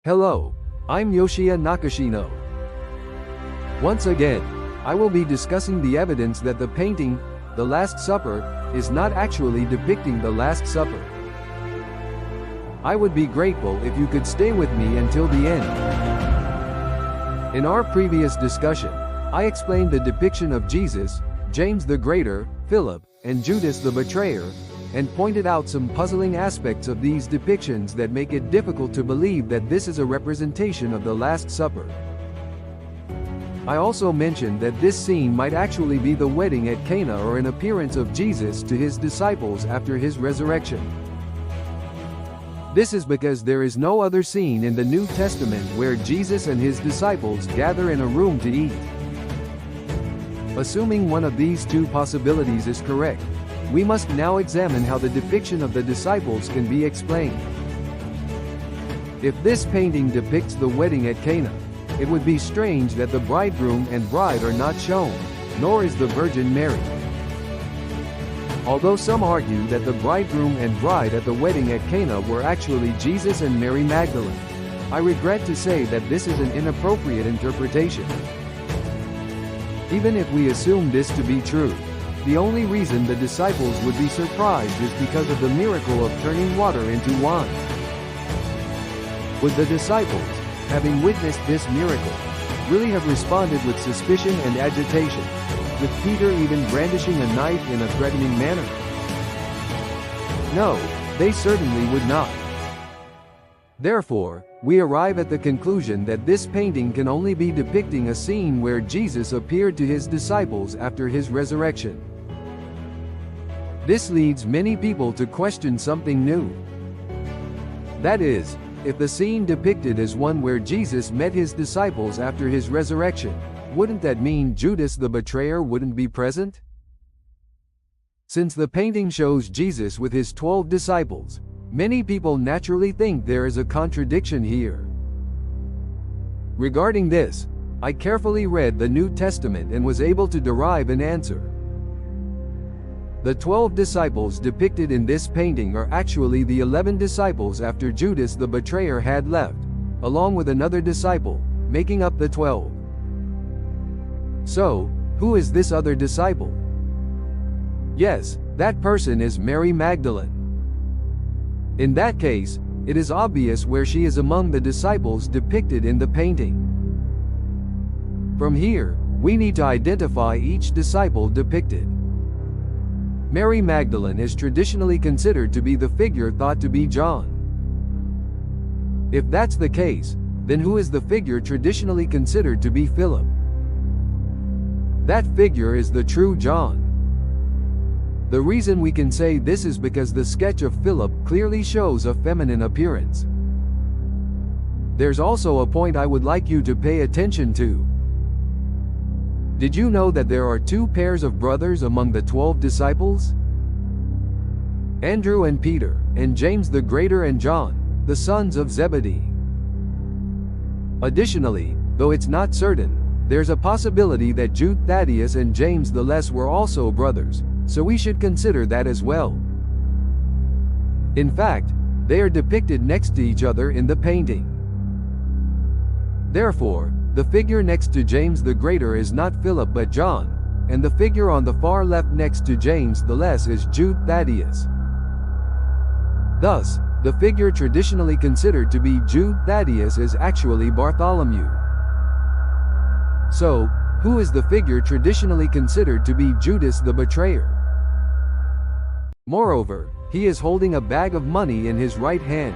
Hello, I'm Yoshiya Nakashino. Once again, I will be discussing the evidence that the painting, The Last Supper, is not actually depicting the Last Supper. I would be grateful if you could stay with me until the end. In our previous discussion, I explained the depiction of Jesus, James the Greater, Philip, and Judas the Betrayer, and pointed out some puzzling aspects of these depictions that make it difficult to believe that this is a representation of the Last Supper. I also mentioned that this scene might actually be the wedding at Cana or an appearance of Jesus to his disciples after his resurrection. This is because there is no other scene in the New Testament where Jesus and his disciples gather in a room to eat. Assuming one of these two possibilities is correct, we must now examine how the depiction of the disciples can be explained. If this painting depicts the wedding at Cana, it would be strange that the bridegroom and bride are not shown, nor is the Virgin Mary. Although some argue that the bridegroom and bride at the wedding at Cana were actually Jesus and Mary Magdalene, I regret to say that this is an inappropriate interpretation. Even if we assume this to be true, the only reason the disciples would be surprised is because of the miracle of turning water into wine. Would the disciples, having witnessed this miracle, really have responded with suspicion and agitation, with Peter even brandishing a knife in a threatening manner? No, they certainly would not. Therefore, we arrive at the conclusion that this painting can only be depicting a scene where Jesus appeared to his disciples after his resurrection. This leads many people to question something new. That is, if the scene depicted is one where Jesus met his disciples after his resurrection, wouldn't that mean Judas the betrayer wouldn't be present? Since the painting shows Jesus with his 12 disciples, many people naturally think there is a contradiction here. Regarding this, I carefully read the New Testament and was able to derive an answer. The 12 disciples depicted in this painting are actually the 11 disciples after Judas the betrayer had left, along with another disciple, making up the 12. So, who is this other disciple? Yes, that person is Mary Magdalene. In that case, it is obvious where she is among the disciples depicted in the painting. From here, we need to identify each disciple depicted. Mary Magdalene is traditionally considered to be the figure thought to be John. If that's the case, then who is the figure traditionally considered to be Philip? That figure is the true John. The reason we can say this is because the sketch of Philip clearly shows a feminine appearance. There's also a point I would like you to pay attention to. Did you know that there are two pairs of brothers among the 12 disciples? Andrew and Peter, and James the Greater and John, the sons of Zebedee. Additionally, though it's not certain, there's a possibility that Jude Thaddeus and James the Less were also brothers, so we should consider that as well. In fact, they are depicted next to each other in the painting. Therefore, the figure next to James the Greater is not Philip but John, and the figure on the far left next to James the Less is Jude Thaddeus. Thus, the figure traditionally considered to be Jude Thaddeus is actually Bartholomew. So, who is the figure traditionally considered to be Judas the betrayer? Moreover, he is holding a bag of money in his right hand.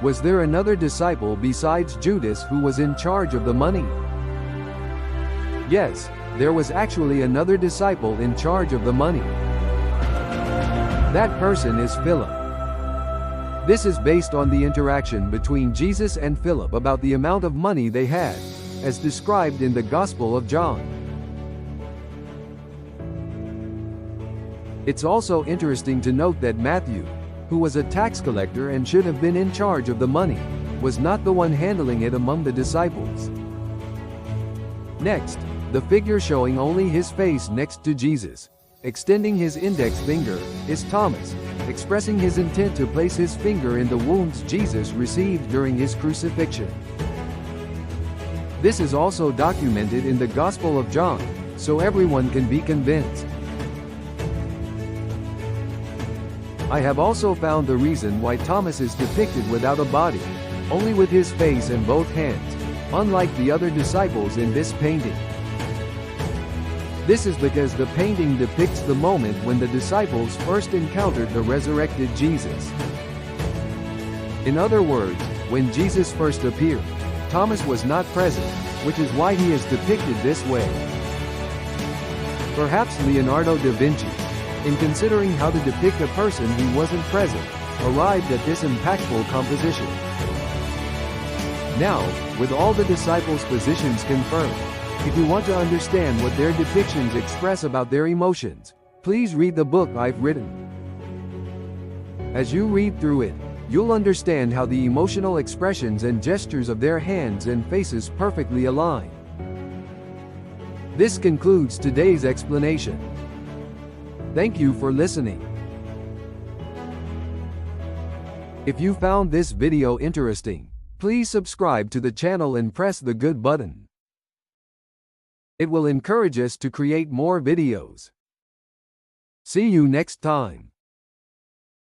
Was there another disciple besides Judas who was in charge of the money? Yes, there was actually another disciple in charge of the money. That person is Philip. This is based on the interaction between Jesus and Philip about the amount of money they had, as described in the Gospel of John. It's also interesting to note that Matthew, who was a tax collector and should have been in charge of the money, was not the one handling it among the disciples. Next, the figure showing only his face next to Jesus, extending his index finger, is Thomas, expressing his intent to place his finger in the wounds Jesus received during his crucifixion. This is also documented in the Gospel of John, so everyone can be convinced. I have also found the reason why Thomas is depicted without a body, only with his face and both hands, unlike the other disciples in this painting. This is because the painting depicts the moment when the disciples first encountered the resurrected Jesus. In other words, when Jesus first appeared, Thomas was not present, which is why he is depicted this way. Perhaps Leonardo da Vinci, in considering how to depict a person who wasn't present, arrived at this impactful composition. Now, with all the disciples' positions confirmed, if you want to understand what their depictions express about their emotions, please read the book I've written. As you read through it, you'll understand how the emotional expressions and gestures of their hands and faces perfectly align. This concludes today's explanation. Thank you for listening. If you found this video interesting, please subscribe to the channel and press the good button. It will encourage us to create more videos. See you next time.